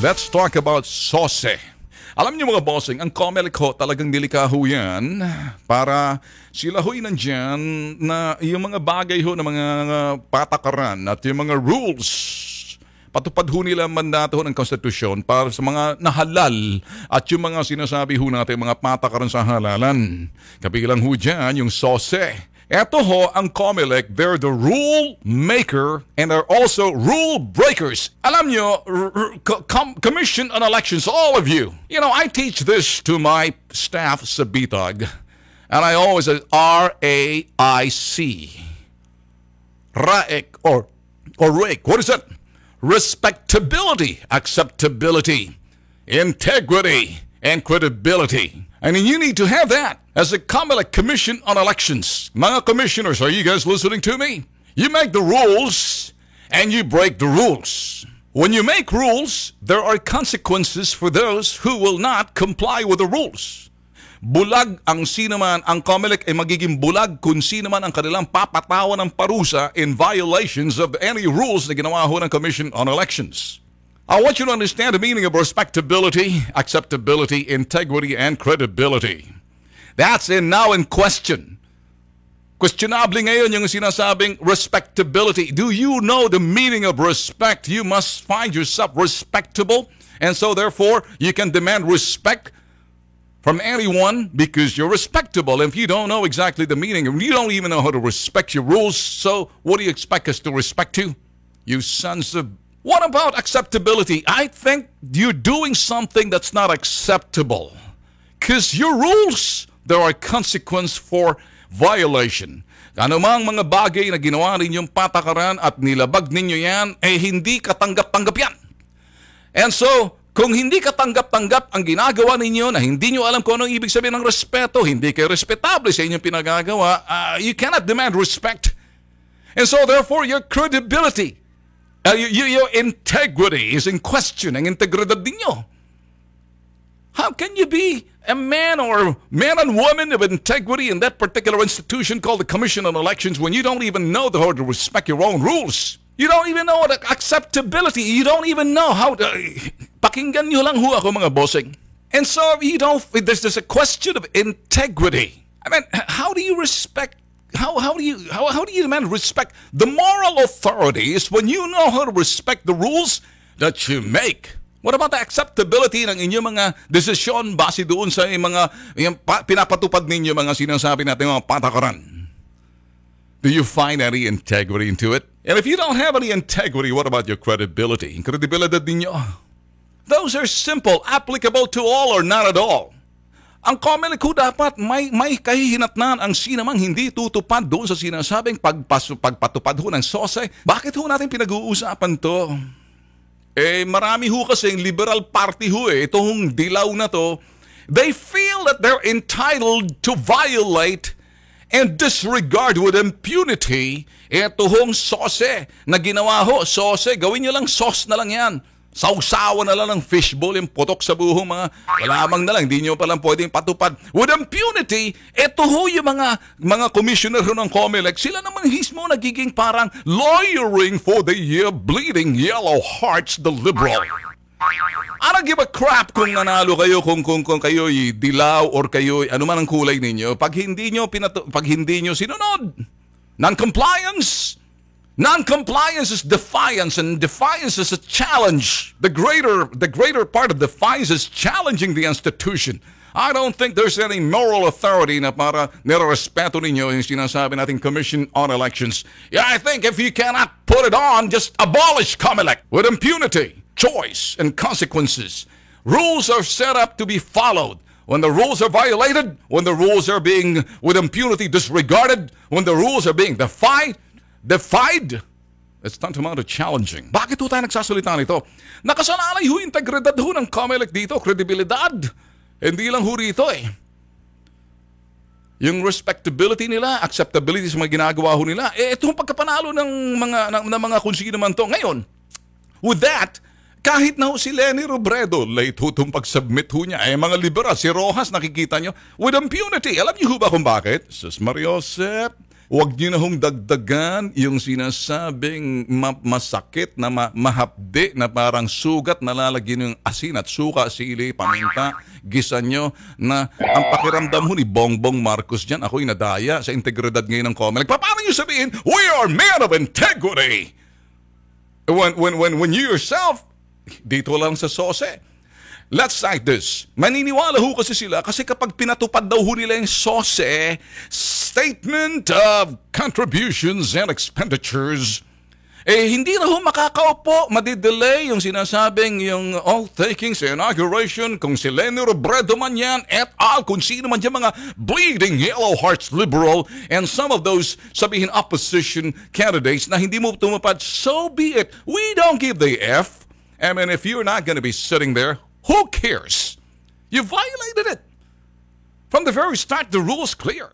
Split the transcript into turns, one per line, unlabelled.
Let's talk about SOSE. Alam niyo mga bossing, ang COMELEC ho talagang nilikaho yan para sila ho'y nandyan na yung mga bagay ho na mga patakaran at yung mga rules. Patupad ho nila ang mandato ho ng konstitusyon para sa mga nahalal at yung mga sinasabi ho natin mga patakaran sa halalan. Kabilang ho dyan yung SOSE. Eto ho ang COMELEC, they're the rule maker and they're also rule breakers. Alam nyo, Commission on Elections, all of you. You know, I teach this to my staff sa BITAG and I always say R-A-I-C. RAIC or RAIC. What is it? Respectability, acceptability, integrity, and credibility. And you need to have that as a COMELEC Commission on Elections. Mga commissioners, are you guys listening to me? You make the rules and you break the rules. When you make rules, there are consequences for those who will not comply with the rules. Bulag ang sino man, ang COMELEC ay magiging bulag kung sino man ang kanilang papatawan ng parusa in violations of any rules na ginawa ho ng Commission on Elections. I want you to understand the meaning of respectability, acceptability, integrity, and credibility. That's now in question. Questionable ngayon yung sinasabing respectability. Do you know the meaning of respect? You must find yourself respectable, and so therefore you can demand respect from anyone because you're respectable. And if you don't know exactly the meaning, and you don't even know how to respect your rules, so what do you expect us to respect you? You sons of... What about acceptability? I think you're doing something that's not acceptable. Because your rules, there are consequences for violation. Ano mang mga bagay na ginawa ninyong patakaran at nilabag ninyo yan, eh hindi katanggap-tanggap yan. And so, kung hindi katanggap-tanggap ang ginagawa ninyo na hindi nyo alam kung anong ibig sabihin ng respeto, hindi kayo respetable sa inyong pinagagawa, you cannot demand respect. And so therefore, your credibility, your integrity is in question. Ang integridad ninyo. How can you be a man or man and woman of integrity in that particular institution called the Commission on Elections when you don't even know how to respect your own rules? You don't even know the acceptability. You don't even know how to... Pakinggan nyo lang ho ako mga bossing. And so you don't... There's a question of integrity. I mean, how do you respect... How do you demand respect? The moral authority is when you know how to respect the rules that you make. What about the acceptability ng inyong mga desisyon base doon sa mga pinapatupad ninyo mga sinasabi natin mga patakaran? Do you find any integrity into it? And if you don't have any integrity, what about your credibility? Credibilidad ninyo? Those are simple, applicable to all or not at all. Ang COMELEC ho dapat may kahihinatnan ang sinamang hindi tutupad doon sa sinasabing pagpatupad ho ng SOSE. Bakit ho natin pinag-uusapan to? Eh marami ho kasi yung Liberal Party ho eh. Itong dilaw na to, they feel that they're entitled to violate and disregard with impunity ito hong SOSE na ginawa ho. SOSE, gawin nyo lang SOS na lang yan. Sausawa na lang ng fishbowl yung putok sa buhong mga kalamang na lang. Hindi nyo palang pwedeng patupad. With impunity, eto ho yung mga commissioner ng COMELEC, sila naman mismo nagiging parang lawyering for the bleeding yellow hearts, the liberal. I don't give a crap kung nanalo kayo, kung kayo'y dilaw or kayo'y ano man ang kulay ninyo. Pag hindi nyo sinunod, non-compliance. Non-compliance is defiance, and defiance is a challenge. The greater part of defiance is challenging the institution. I don't think there's any moral authority na para nirespeto ninyo yung sinasabi nating Commission on Elections. Yeah, I think if you cannot put it on, just abolish COMELEC with impunity, choice, and consequences. Rules are set up to be followed. When the rules are violated, when the rules are being with impunity disregarded, when the rules are being defied, it's tantamount to challenging. Bakit ho tayo nagsasalita nito? Nakasalalay ho integridad ho ng COMELEC dito, kredibilidad. Hindi lang ho rito eh. Yung respectability nila, acceptability sa mga ginagawa ho nila, itong pagkapanalo ng mga kung sino man to. Ngayon, with that, kahit na ho si Leni Robredo, late ho itong pag-submit ho niya, mga liberal, si Rojas, nakikita nyo, with impunity. Alam niyo ho ba kung bakit? Sus Mariosep, Huwag nyo na hong dagdagan yung sinasabing masakit na mahapdi na parang sugat na lalagyan yung asin at suka, sili, paminta, gisa nyo na ang pakiramdam ho ni Bongbong Marcos dyan, ako'y nadaya sa integridad ngayon ng COMELEC. Paano nyo sabihin, we are men of integrity? When you yourself, dito lang sa sose. Let's cite this. Maniniwala ho kasi sila kasi kapag pinatupad daw ho nila yung SOSE, Statement of Contributions and Expenditures, hindi na ho makakaupo, madidelay yung sinasabing yung all takings sa inauguration, kung si Leni Robredo man yan, et al., kung sino man yan mga bleeding yellow hearts liberal, and some of those sabihin opposition candidates na hindi mo tumupad, so be it. We don't give the F. I mean, if you're not going to be sitting there, who cares? You violated it. From the very start, the rule's clear.